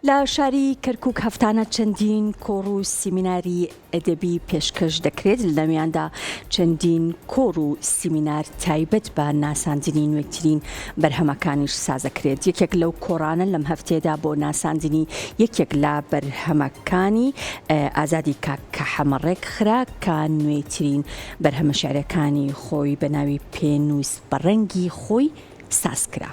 لە شاری کەرکووک هەفتانە چەندین کۆڕ و سیمیناری ئەدەبی پێشکەش دەکرێت، لەمەیاندا چەندین کۆڕ و سیمینار تایبەت بە ناساندنی نوێترین بەرهەمەکانیش سازەکرێت. یەکێک لەو کۆڕانە لەم هەفتەیەدا بۆ ناساندنی یەکێک لە بەرهەمەکانی ئازادی کاکە حەمەڕێک خرا کە نوێترین بەرهەمە شێعرەکانی خۆی بە ناوی پێنووس بە ڕەنگی خۆی ساز کرا.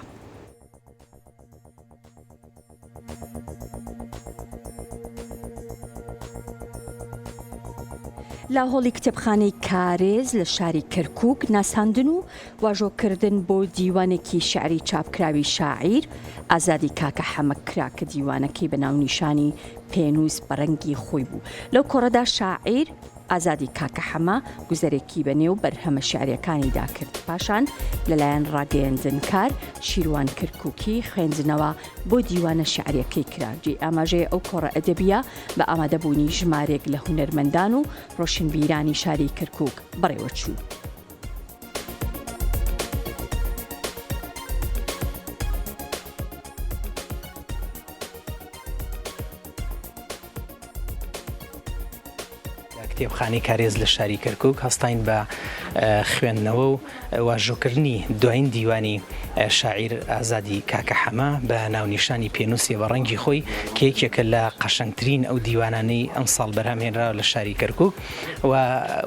لە هۆڵی کتێبخانەی کارێز لە شاری کەرکووک ناساندن و واژۆکردن بۆ دیوانێکی شعری چاپکراوی شاعیر ئازادی کاکە حەمە کرا کە دیوانەکەی بە ناونیشانی پێنووس بە ڕەنگی خۆی بوو. لەو کۆڕەدا شاعیر ئازادی کاکە حەمە گوزەرێکی بەنێو بەرهەمە شعریەکانیدا کرد. پاشان لەلایەن ڕاگەیەندنکار شیروان کەرکووکی خوێندنەوە بۆ دیوانە شعریەکەی کرا. جێ ئاماژەیە ئەو کۆڕە ئەدەبیە بە ئامادەبوونی ژمارێک لە هونەرمەندان و ڕۆشنبیرانی شاری کەرکووک بەڕێوەچوو. کتێبخانەی کارێز لە شاری کەرکووک هەستاین بە خوێندنەوە و واژۆکردنی دوایین دیوانی شاعیر ئازادی کاکە حەمە بە ناونیشانی پێنووسێ بە ڕەنگی خۆی کە یەکێکە لە قەشەنگترین ئەو دیوانانەی ئەم ساڵ بەرهەمهێنراوە لە شاری کەرکووک و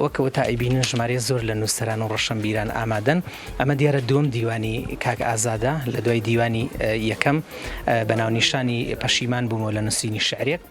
وەکەوە تا ئەیبینن ژمارە زۆر لە نووسەران و ڕەشنبیران ئامادەن. ئەمە دیارە دووەم دیوانی کاک ئازادە لە دوای دیوانی یەکەم بە ناونیشانی پەشیمان بوومەوە لە نووسینی شعرێک.